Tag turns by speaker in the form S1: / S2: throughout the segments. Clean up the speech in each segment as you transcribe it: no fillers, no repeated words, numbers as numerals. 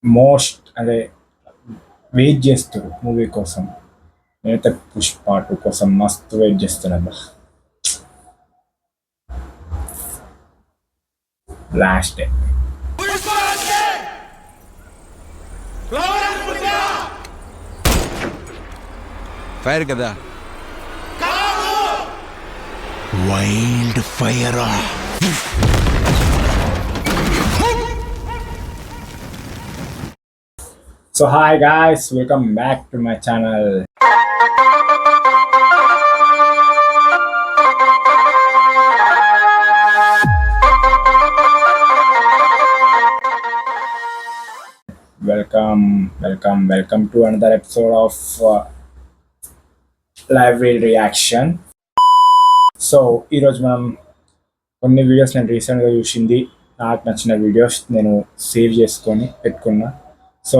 S1: Most అదే wait చేస్తారు movie కోసం. నేనైతే పుష్ప 2 కోసం మస్తు వెయిట్ చేస్తున్నా. లాస్ట్ డే
S2: ఫైర్ కదా, wild fire.
S1: So hi guys, welcome back to my channel. Welcome to another episode of live reaction. So ఈరోజు మనం కొన్ని వీడియోస్ నేను రీసెంట్గా చూసింది, నాకు నచ్చిన వీడియోస్ నేను సేవ్ చేసుకొని పెట్టుకున్నా. So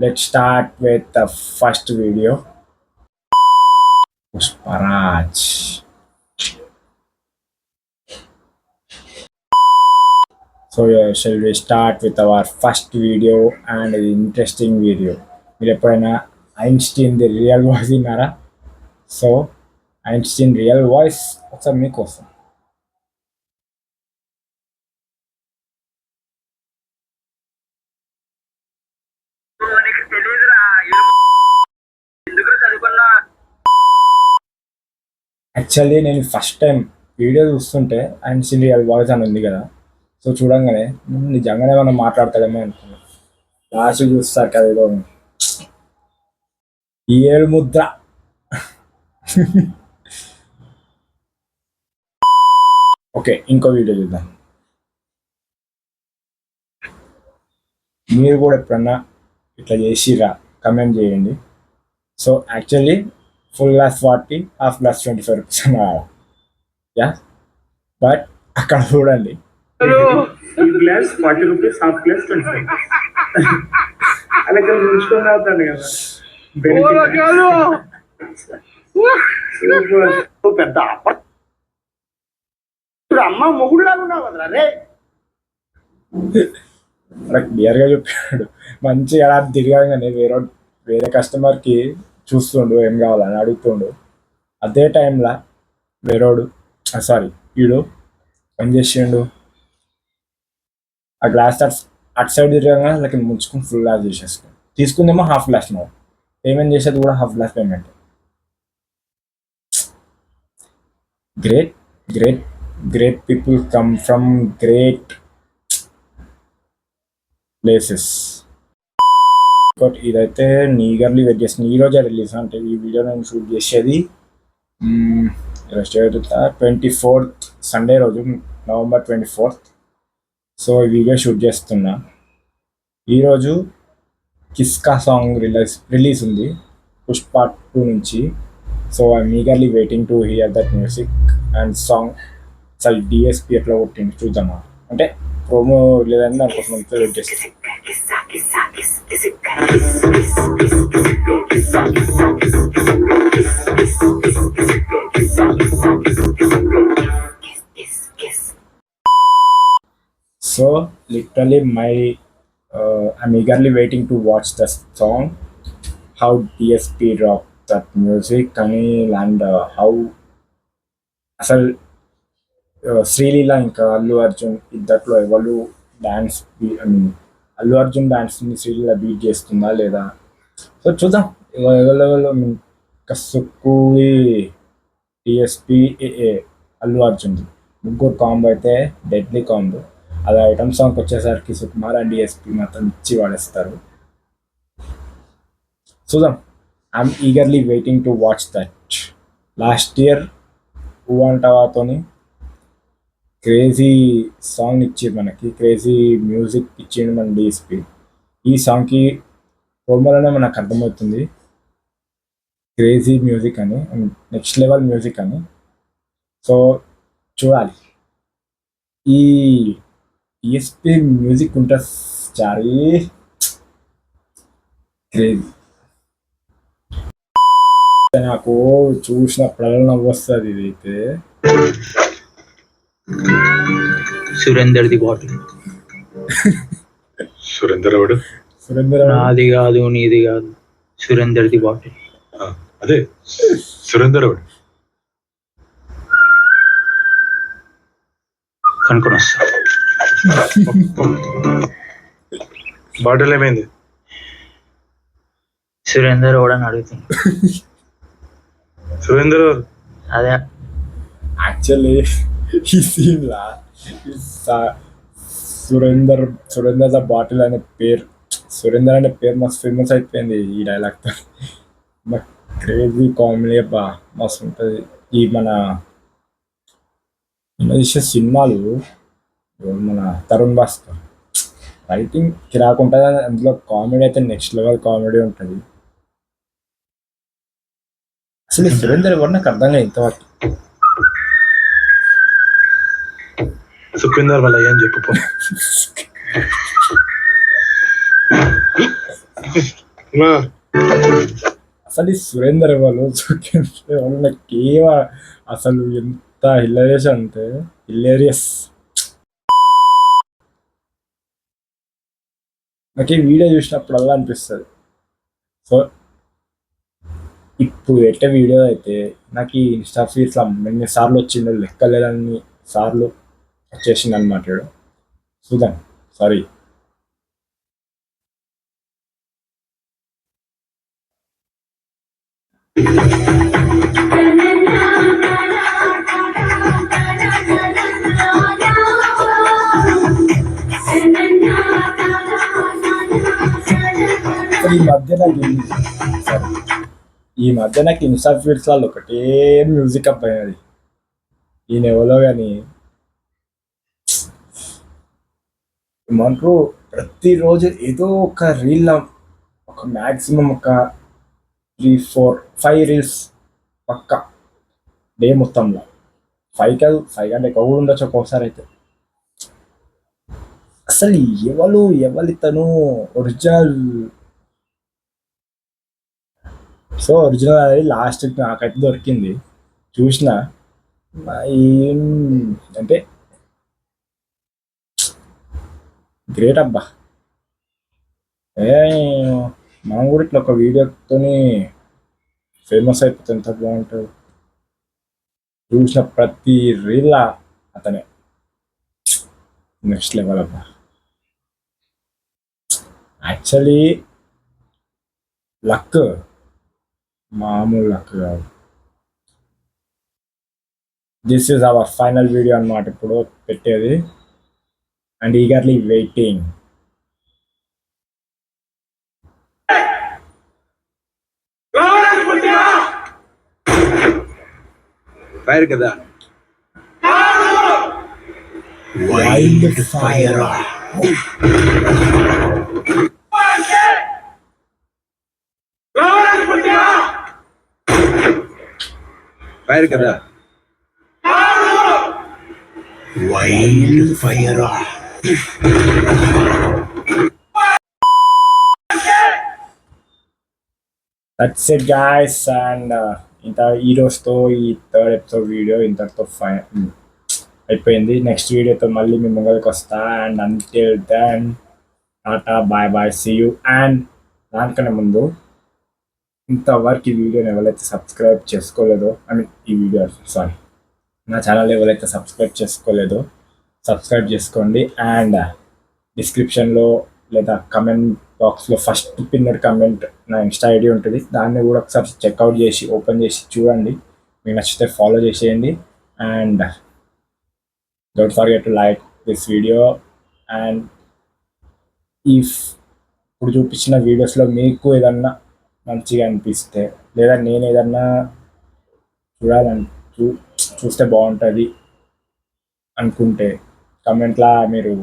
S1: let's start with the first video. Pushparaj. So shall we start with our first video and ఇది ఇంట్రెస్టింగ్ వీడియో. మీరు ఎప్పుడైనా ఐన్స్టీన్ ది రియల్ వాయిస్ విన్నారా? సో ఐన్స్టీన్ రియల్ వాయిస్ ఒకసారి మీకోసం. యాక్చువల్లీ నేను ఫస్ట్ టైం వీడియో చూస్తుంటే ఐన్స్టీన్ రియల్ వాయిస్ అని ఉంది కదా, సో చూడంగానే నిజంగానే మనం మాట్లాడతాడేమో అనుకున్నాను. లాస్ట్ చూస్తారు కదా ఏదో ఈ ఏడు ముద్ర. ఓకే, ఇంకో వీడియో చూద్దాం. మీరు కూడా ఎప్పుడన్నా ఇట్లా చేసిరా కమెంట్ చేయండి. So actually full glass 40, half glass 25 rupees yeah, but అక్కడ చూడండి
S3: గ్లాస్ 40 రూపీస్, హాఫ్ గ్లాస్ 25. అలాగే ఉంచుకొని అవుతాను కదా పెద్ద అమ్మ మొగుడు లాగా ఉన్నావు కదరా రే.
S1: క్లియర్గా చెప్పాడు. మంచిగా అలా తిరగగానే వేరే కస్టమర్కి చూస్తుండు ఏం కావాలని అడుగుతుండు. అదే టైంలో వీడు ఏం చేసిండు, ఆ గ్లాస్ అటు సైడ్ తిరగగా లైక్ ముంచుకుని ఫుల్ గ్లాస్ చేసేసుకుని తీసుకుందేమో హాఫ్ గ్లాస్. మనం పేమెంట్ చేసేది కూడా half glass payment. Great great great people come from great places. But ఇదైతే ఈగర్లీ వెయిట్ చేస్తుంది. ఈరోజే రిలీజ్ అంటే ఈ వీడియో నేను షూట్ చేసేది 24th సండే రోజు, November 24th. సో ఈ వీడియో షూట్ చేస్తున్నా. ఈరోజు కిస్కా సాంగ్ రిలీజ్ ఉంది పుష్ప 2 నుంచి. So I'm eagerly waiting to hear that music and song. అసలు డిఎస్పి ఎట్లా కొట్టింది చూద్దామా, అంటే ప్రోమో లేదని దానికోసం వెయిట్ చేస్తాను. So literally I'm eagerly waiting to watch the song, how DSP rock that music and how అసలు శ్రీలీల ఇంకా అల్లు అర్జున్ ఇద్దట్లో ఎవరు డాన్స్ అల్లు అర్జున్ డాన్స్ని శ్రీలీల బీట్ చేస్తుందా లేదా. సో చూద్దాం ఎవరెవరు. కసుక్కువి డిఎస్పి అల్లు అర్జున్ ముగ్గురు కాంబో అయితే డెడ్లీ కాంబో. అలా ఐటమ్ సాంగ్కి వచ్చేసరికి సుకుమార్ అండ్ డిఎస్పి మాత్రం ఇచ్చి వాడేస్తారు. చూద్దాం. I'm eagerly waiting to watch that. Last year అంటావాతోని క్రేజీ సాంగ్ ఇచ్చింది మనకి, క్రేజీ మ్యూజిక్ ఇచ్చిండు మన డిఎస్పి. ఈ సాంగ్కి ప్రోమోలోనే మనకు అర్థమవుతుంది క్రేజీ మ్యూజిక్ అని, నెక్స్ట్ లెవెల్ మ్యూజిక్ అని. సో చూడాలి. ఈ డిఎస్పి మ్యూజిక్ ఉంటుంది చాలా క్రేజీ. నాకు చూసినప్పుడల్లా నవ్వు వస్తుంది. ఇదైతే
S3: సురేందర్ ది బాటిల్
S4: సురేందర్ ఎవడు?
S1: సురేందర్
S5: నాది కాదు నీది కాదు సురేందర్ది బాటిల్.
S4: ఆ, అదే సురేందర్ ఎవడు?
S5: కనుక్కొని వస్తా.
S4: బాటిల్ ఏమైంది?
S5: సురేందర్ ఎవడని అడుగుతుంది.
S4: సురేందర్ ఎవరు?
S5: అదే
S1: యాక్చువల్లీ ఈ సీన్లా సురేందర్ ద బాటిల్ అనే పేరు, సురేందర్ అనే పేరు మస్తు ఫేమస్ అయిపోయింది ఈ డైలాగ్తో. క్రేజీ కామెడీ అబ్బా మస్తు ఉంటుంది. ఈ మన చేసే సినిమాలు మన తరుణ్ భాస్కర్ రైటింగ్ కిరాక్ ఉంటుంది, అందులో కామెడీ అయితే నెక్స్ట్ లెవెల్ కామెడీ ఉంటుంది. అసలు ఈ సురేందర్ ఎవరు నాకు అర్థం కాదు ఇంతవరకు.
S4: సుఖేందర్ వాళ్ళ అయ్యా అని చెప్పు పో. ఆ,
S1: అసలు ఈ సురేందర్ ఎవరు నాకు అసలు ఎంత హిలేరియస్ అంటే హిలేరియస్. నాకు ఈ వీడియో చూసినప్పుడల్లా అనిపిస్తుంది. సో ఇప్పుడు పెట్టే వీడియో అయితే నాకు ఈ ఇన్స్టా ఫీడ్స్లో ఎన్ని సార్లు వచ్చిందో లెక్కలేదని సార్లు వచ్చేసింది అనమాట. చూద్దాం. సారీ. ఈ మధ్య నాకు సారీ ఈ మధ్య నాకు ఇన్స్టా ఫీడ్స్లలో ఒకటే మ్యూజిక్ అప్ అయినది. ఈయన ఎవరో కానీ ఏమంటారు, ప్రతిరోజు ఏదో ఒక రీల్, ఒక మ్యాక్సిమం ఒక 3, 4, 5 రీల్స్ పక్క డే మొత్తంలో. 5 కాదు, 5 కంటే ఎక్కువ కూడా ఉండొచ్చు ఒక్కోసారి అయితే. అసలు ఎవరు ఇతను ఒరిజినల్. సో ఒరిజినల్ అనేది లాస్ట్ నాకైతే దొరికింది, చూసిన. ఏం అంటే గ్రేట్ అబ్బా. మనం కూడా ఇట్లా ఒక వీడియోతోని ఫేమస్ అయిపోతే ఎంత బాగుంటుంది. చూసిన ప్రతి రీల్ అతనే నెక్స్ట్ లెవెల్ అబ్బా. యాక్చువల్లీ లక్, మామూలు లక్ కాదు. This is our final video అన్నమాట ఇప్పుడు పెట్టేది, అండ్ ఈగర్లీ వెయిటింగ్.
S2: ఫైర్ కదా.
S1: Wild fire.
S2: ఫైర్ కదా. Wild fire.
S1: That's it guys. And ఇంత ఈ రోజుతో ఈ 3rd ఎపిసోడ్ వీడియో ఇంతటితో అయిపోయింది. నెక్స్ట్ వీడియోతో మళ్ళీ మీ ముంగలికి వస్తా. And until then tata, bye bye, see you. And దానికన్నా ముందు ఇంతవరకు ఈ వీడియోని ఎవరైతే సబ్స్క్రైబ్ చేసుకోలేదో, ఐ మీన్ ఈ వీడియో సారీ నా ఛానల్ ఎవరైతే సబ్స్క్రైబ్ చేసుకోలేదో సబ్స్క్రైబ్ చేసుకోండి. అండ్ డిస్క్రిప్షన్లో లేదా కమెంట్ బాక్స్లో ఫస్ట్ పిన్నర్ కమెంట్ నా ఇన్స్టా ఐడి ఉంటుంది, దాన్ని కూడా ఒకసారి చెక్అవుట్ చేసి ఓపెన్ చేసి చూడండి. మీకు నచ్చితే ఫాలో చేసేయండి. And don't forget to like this video. And ఇప్పుడు చూపించిన వీడియోస్లో మీకు ఏదన్నా మంచిగా అనిపిస్తే, లేదా నేను ఏదన్నా చూస్తే బాగుంటుంది అనుకుంటే కమెంట్లా మీరు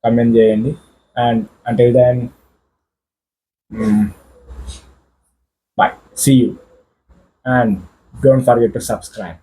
S1: కమెంట్ చేయండి. And until then, bye, see you, and don't forget to subscribe.